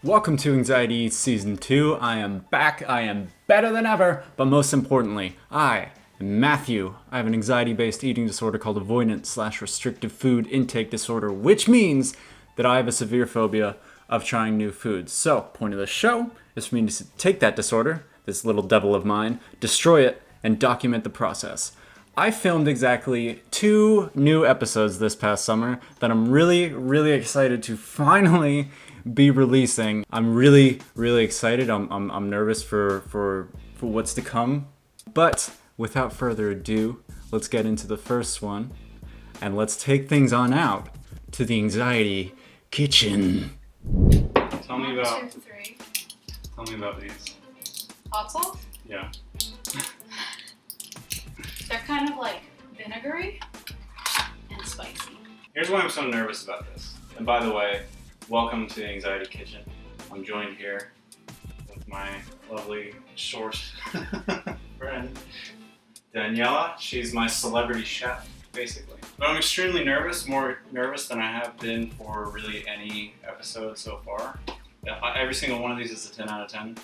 Welcome to Anxiety Eats Season 2. I am back. I am better than ever. But most importantly, I am Matthew. I have an anxiety-based eating disorder called Avoidant / Restrictive Food Intake Disorder, which means that I have a severe phobia of trying new foods. So, point of the show is for me to take that disorder, this little devil of mine, destroy it, and document the process. I filmed exactly 2 new episodes this past summer that I'm really excited to finally be releasing. I'm really excited. I'm nervous for what's to come. But without further ado, let's get into the first one and let's take things on out to the anxiety kitchen. Tell me about 1, 2, 3. Tell me about these. Hot sauce? Yeah. They're kind of like vinegary and spicy. Here's why I'm so nervous about this. And by the way, welcome to the Anxiety Kitchen. I'm joined here with my lovely short friend, Daniela. She's my celebrity chef, basically. But I'm extremely nervous, more nervous than I have been for really any episode so far. Every single one of these is a 10 out of 10.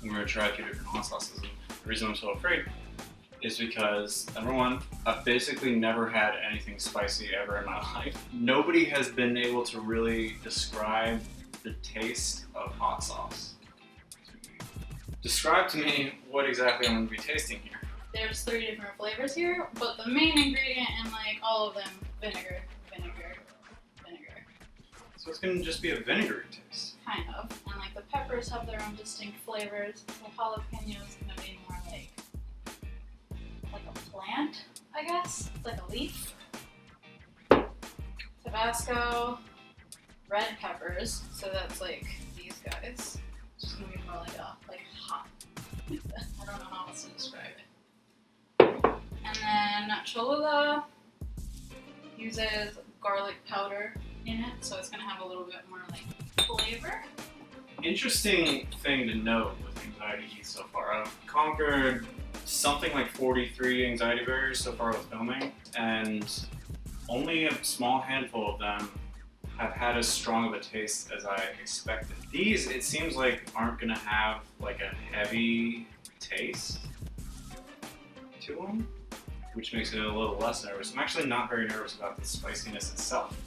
We're going to try a few different hot sauces. And the reason I'm so afraid is because, number one, I've basically never had anything spicy ever in my life. Nobody has been able to really describe the taste of hot sauce to me. Describe to me what exactly I'm going to be tasting here. There's 3 different flavors here, but the main ingredient in like all of them, vinegar. So it's going to just be a vinegary taste. Kind of. And like the peppers have their own distinct flavors. The jalapeno is going to be more like a plant, I guess. It's like a leaf. Tabasco, red peppers, so that's like these guys. It's just gonna be more like hot. I don't know how else to describe it. And then Cholula uses garlic powder in it, so it's gonna have a little bit more like flavor. Interesting thing to note with Anxiety Eats so far. I've conquered something like 43 anxiety barriers so far with filming, and only a small handful of them have had as strong of a taste as I expected. These, it seems like, aren't gonna have like a heavy taste to them, which makes it a little less nervous. I'm actually not very nervous about the spiciness itself.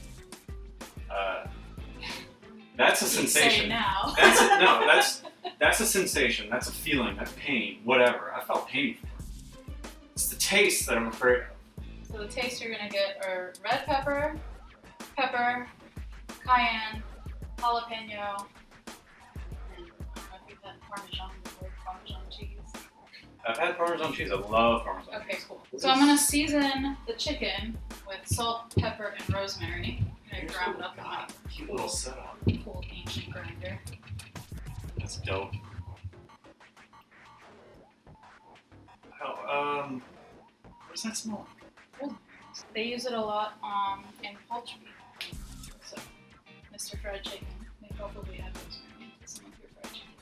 That's a sensation. Say now. That's a sensation. That's a feeling. That's pain. Whatever. I felt pain before. It's the taste that I'm afraid of. So the taste you're gonna get are red pepper, cayenne, jalapeno, and I don't know if you've had Parmesan before, Parmesan cheese. I've had Parmesan cheese. I love Parmesan Okay, cheese. cool. So I'm gonna season the chicken with salt, pepper, and rosemary. I'm gonna grind it up in my Cute little setup. cool ancient grinder. That's dope. Oh, what does that smell like? They use it a lot in poultry. So, Mr. Fried Chicken, they probably have rosemary in some of your fried chicken.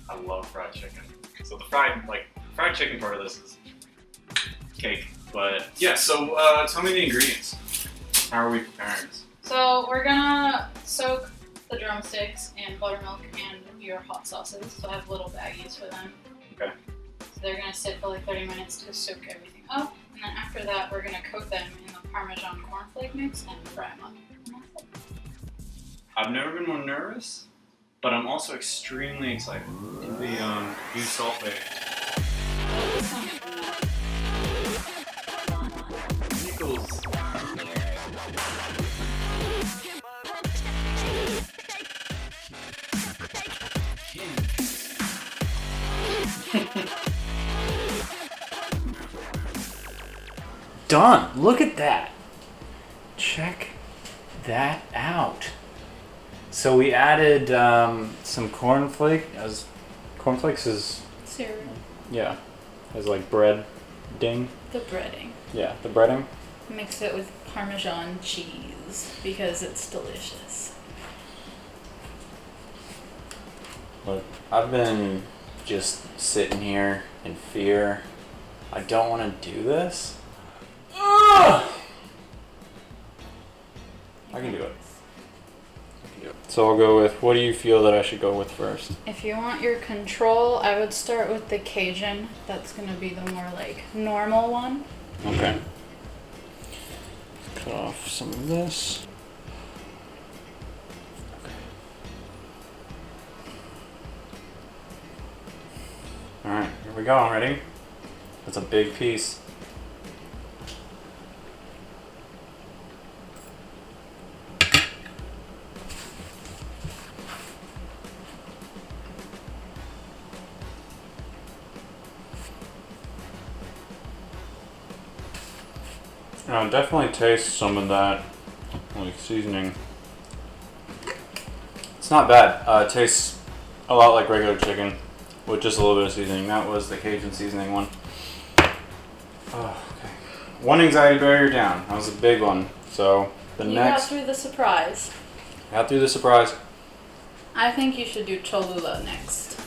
I love fried chicken. So the fried chicken part of this is cake. But yeah, so tell me the ingredients. How are we preparing this? So we're gonna soak the drumsticks in buttermilk and your hot sauces. So I have little baggies for them. Okay. So they're gonna sit for like 30 minutes to soak everything up. And then after that, we're gonna coat them in the Parmesan cornflake mix and fry them up. And that's it. I've never been more nervous, but I'm also extremely excited. The new salt bay. Oh, this one is nice. Pickles. Done. Look at that. Check that out. So we added some cornflakes is, Cereal. yeah, is like bread ding. The breading. Yeah, the breading. Mix it with Parmesan cheese because it's delicious. Look, I've been just sitting here in fear. I don't want to do this. Ugh! I can do it. So I'll go with, what do you feel that I should go with first? If you want your control, I would start with the Cajun. That's gonna be the more like normal one. Okay. Cut off some of this. Okay. Alright, here we go. Ready? That's a big piece. Definitely taste some of that like seasoning. It's not bad. It tastes a lot like regular chicken with just a little bit of seasoning. That was the Cajun seasoning one. Oh, okay. One anxiety barrier down. That was a big one. So the You next. got through the surprise. Got through the surprise. I think you should do Cholula next.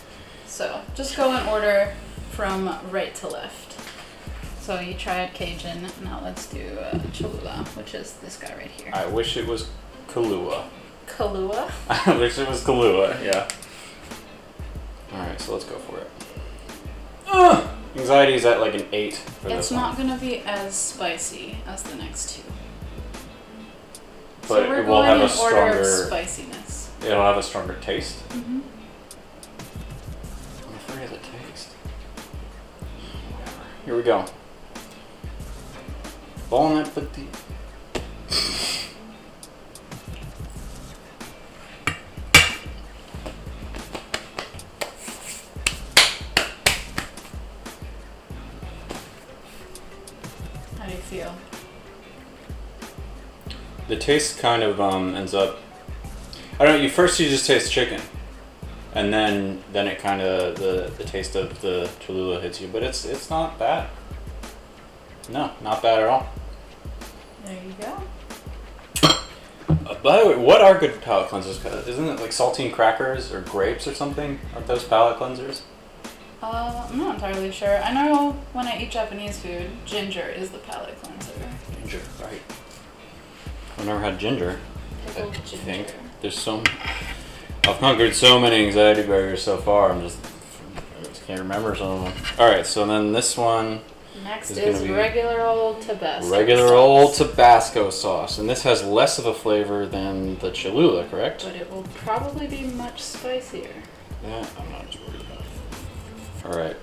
So just go in order from right to left. So you tried Cajun, now let's do Cholula, which is this guy right here. I wish it was Kahlua. Kahlua? I wish it was Kahlua, yeah. Alright, so let's go for it. Anxiety is at like an 8 for this one. It's not going to be as spicy as the next two. But So we're it will going have in a stronger, order of spiciness. it'll have a stronger taste. Mm-hmm. I'm afraid of the taste. Whatever. Here we go. Walnut petit. How do you feel? The taste kind of ends up. I don't know. You just taste chicken, and then it kind of the taste of the Cholula hits you, but it's not bad. No, not bad at all. There you go. By the way, what are good palate cleansers? Isn't it like saltine crackers or grapes or something? Aren't those palate cleansers? I'm not entirely sure. I know when I eat Japanese food, ginger is the palate cleanser. Ginger, right. I've never had ginger. Pickled I ginger. think there's I've conquered so many anxiety barriers so far. I just can't remember some of them. All right, so then this one. Next It's is gonna be regular old Tabasco Regular sauce. old Tabasco sauce, and this has less of a flavor than the Cholula, correct? But it will probably be much spicier. Yeah, I'm not as worried about. All right.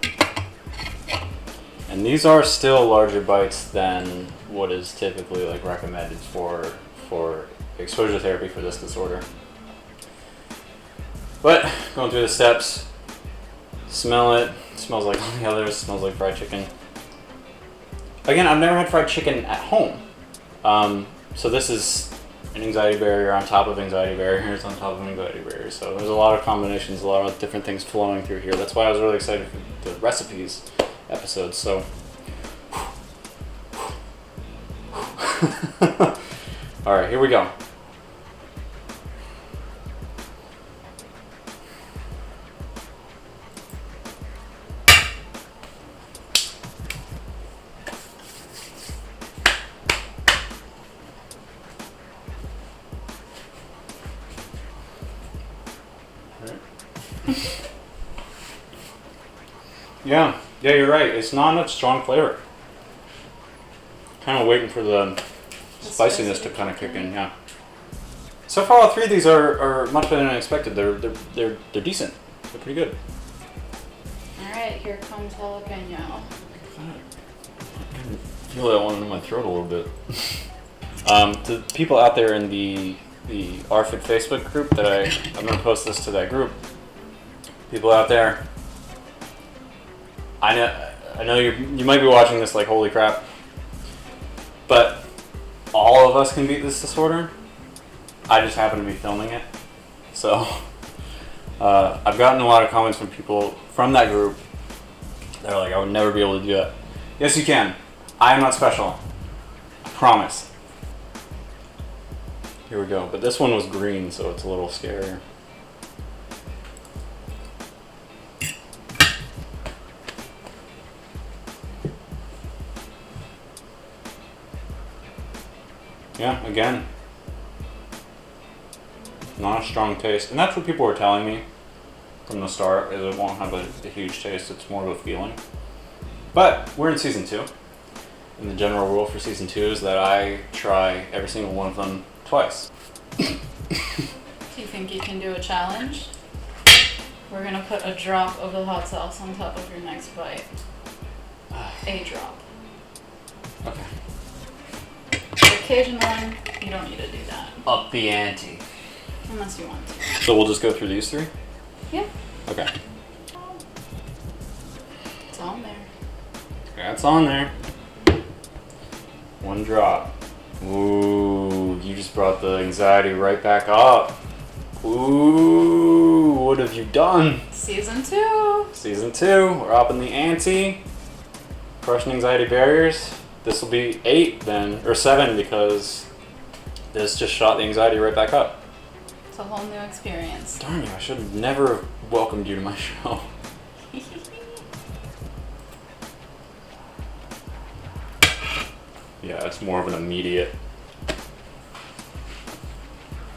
And these are still larger bites than what is typically like recommended for exposure therapy for this disorder. But going through the steps, smell it. Smells like all the others. Smells like fried chicken. Again, I've never had fried chicken at home. So this is an anxiety barrier on top of anxiety barriers on top of anxiety barriers. So there's a lot of combinations, a lot of different things flowing through here. That's why I was really excited for the recipes episode. So, all right, here we go. Yeah, you're right. It's not a strong flavor. Kind of waiting for the spiciness to kind of kick in. Yeah. So far, all three of these are much better than I expected. They're decent. They're pretty good. All right, here comes jalapeno. I feel that one in my throat a little bit. To people out there in the RFID Facebook group that I'm gonna post this to that group. People out there, I know you might be watching this like, holy crap, but all of us can beat this disorder. I just happen to be filming it, so I've gotten a lot of comments from people from that group. They're like, I would never be able to do it. Yes, you can. I am not special. I promise. Here we go. But this one was green, so it's a little scarier. Yeah, again. Not a strong taste. And that's what people were telling me from the start, is it won't have a huge taste. It's more of a feeling. But we're in season 2. And the general rule for season 2 is that I try every single one of them twice. Do you think you can do a challenge? We're gonna put a drop of the hot sauce on top of your next bite. A drop. Okay. The Cajun one, you don't need to do that. Up the ante. Unless you want to. So we'll just go through these 3? Yeah. Okay. It's on there. That's on there. 1 drop. Ooh, you just brought the anxiety right back up. Ooh, what have you done? Season 2. Season 2, we're up in the ante. Crushing anxiety barriers. This will be 8 then, or 7, because this just shot the anxiety right back up. It's a whole new experience. Darn you, I should have never welcomed you to my show. Yeah, it's more of an immediate,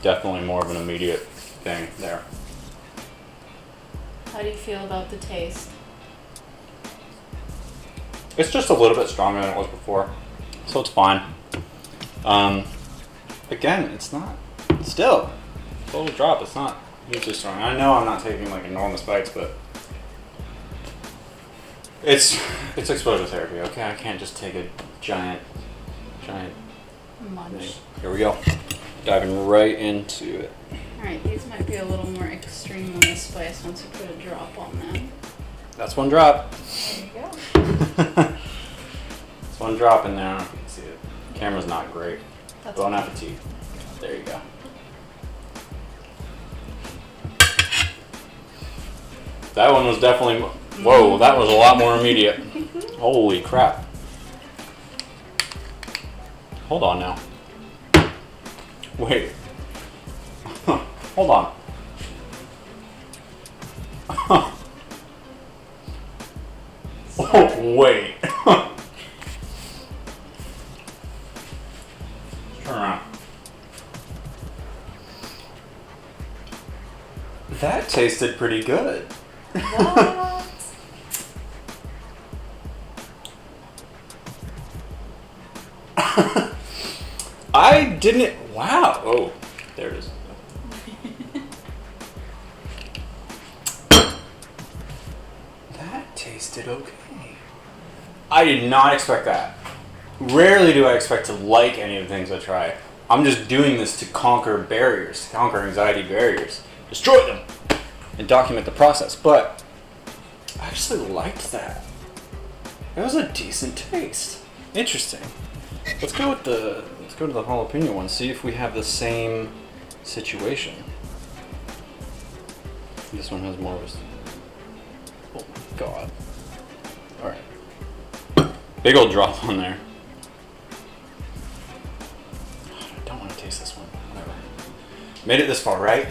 definitely more of an immediate thing there. How do you feel about the taste? It's just a little bit stronger than it was before, so it's fine. Again, it's not, still, total drop, it's not hugely strong. I know I'm not taking like enormous bites, but it's exposure therapy, okay? I can't just take a giant Munch. thing. Here we go. Diving right into it. Alright, these might be a little more extreme on the spice once you put a drop on them. That's 1 drop. There you go. It's 1 drop in there. I don't know if you can see it. Camera's not great. That's Bon okay. appetit. There you go. That one was definitely. Whoa, that was a lot more immediate. Holy crap. Hold on now. Wait. Hold on. Oh, wait. Turn around. That tasted pretty good. What? I didn't. Wow. Oh, there it is. That tasted okay. I did not expect that. Rarely do I expect to like any of the things I try. I'm just doing this to conquer barriers, to conquer anxiety barriers, destroy them, and document the process. But I actually liked that. It was a decent taste. Interesting. Let's go to the jalapeno one. See if we have the same situation. This one has more of a. Oh my god. All right. Big old drop on there. I don't want to taste this one. Whatever. Made it this far, right?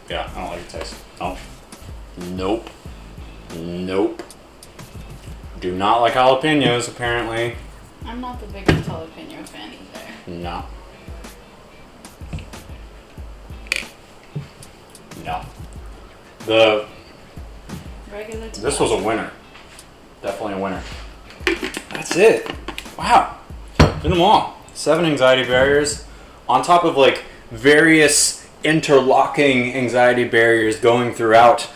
Yeah, I don't like the taste. Oh. Nope. Nope. Do not like jalapenos, apparently. I'm not the biggest jalapeno fan either. No. No. Regular This was a winner. Definitely a winner. That's it. Wow. Did them all. 7 anxiety barriers on top of like various interlocking anxiety barriers going throughout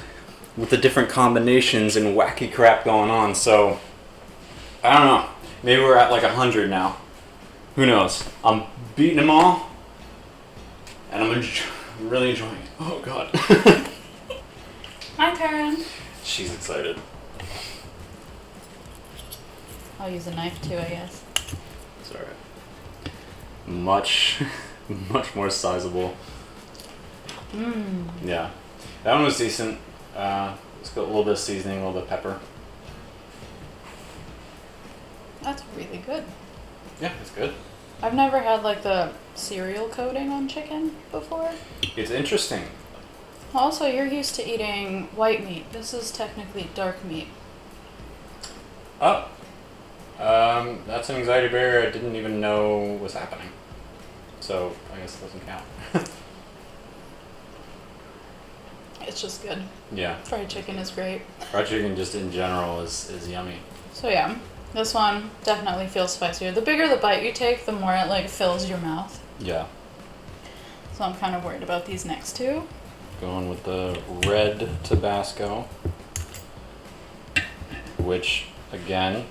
with the different combinations and wacky crap going on. So I don't know. Maybe we're at like 100 now. Who knows? I'm beating them all, and I'm really enjoying it. Oh god. My turn. She's excited. I'll use a knife too, I guess. It's alright. Much more sizable. Mmm. Yeah. That one was decent. It's got a little bit of seasoning, a little bit of pepper. That's really good. Yeah, it's good. I've never had like the cereal coating on chicken before. It's interesting. Also, you're used to eating white meat. This is technically dark meat. Oh. That's an anxiety barrier I didn't even know was happening. So I guess it doesn't count. It's just good. Yeah. Fried chicken is great. Fried chicken just in general is yummy. So yeah, this one definitely feels spicier. The bigger the bite you take, the more it like fills your mouth. Yeah. So I'm kind of worried about these next two. Going with the red Tabasco, which again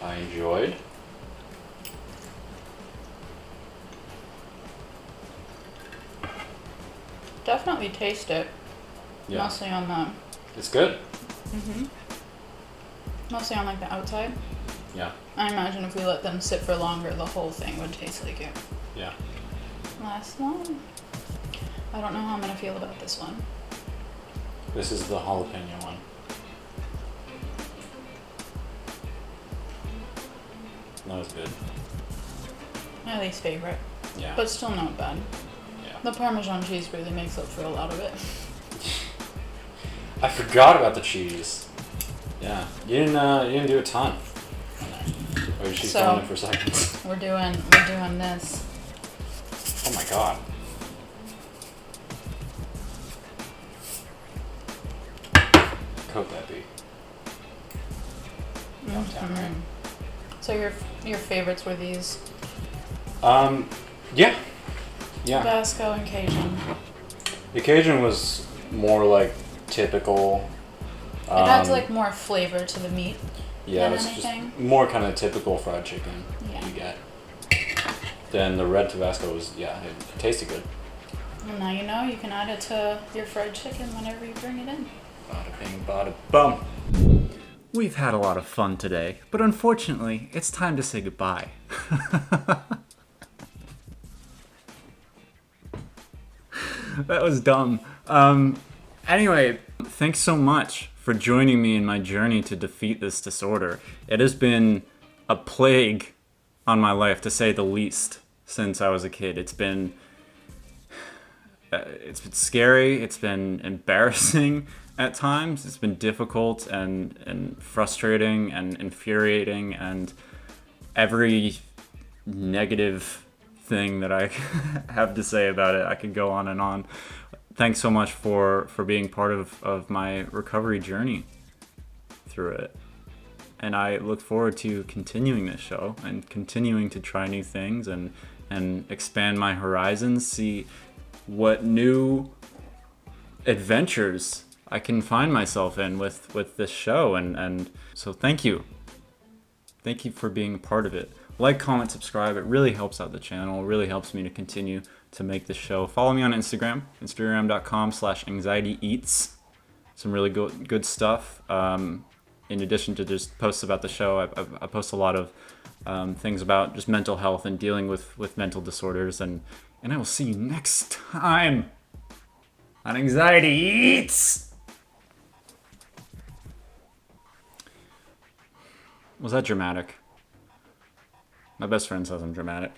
I enjoyed. Definitely taste it. Yeah. Mostly on the. It's good. Mostly on like the outside. Yeah. I imagine if we let them sit for longer, the whole thing would taste like it. Yeah. Last one. I don't know how I'm gonna feel about this one. This is the jalapeno one. That was good. My least favorite, Yeah. but still not bad. Yeah. The Parmesan cheese really makes up for a lot of it. I forgot about the cheese. Yeah. You didn't do a ton. Or did she So- filmed it for seconds? We're doing this. Oh my god. Coat that beat. Downtown, right? So your favorites were these Yeah. Yeah. Tabasco and Cajun. The Cajun was more like typical. It adds like more flavor to the meat. Yeah, than it's anything. just more kind of typical fried chicken Yeah. you get. Then the red Tabasco was, yeah, it tasted good. And now you know you can add it to your fried chicken whenever you bring it in. Bada bing, bada bum. We've had a lot of fun today, but unfortunately, it's time to say goodbye. That was dumb. Anyway, thanks so much for joining me in my journey to defeat this disorder. It has been a plague on my life, to say the least, since I was a kid. It's been scary. It's been embarrassing at times. It's been difficult and frustrating and infuriating, and every negative thing that I have to say about it. I could go on and on. Thanks so much for being part of my recovery journey through it. And I look forward to continuing this show and continuing to try new things and expand my horizons, see what new adventures I can find myself in with this show. And so thank you. Thank you for being a part of it. Like, comment, subscribe. It really helps out the channel. It really helps me to continue to make this show. Follow me on Instagram, instagram.com/anxietyeats. Some really good stuff. In addition to just posts about the show, I post a lot of things about just mental health and dealing with mental disorders. And I will see you next time on Anxiety Eats. Was that dramatic? My best friend says I'm dramatic.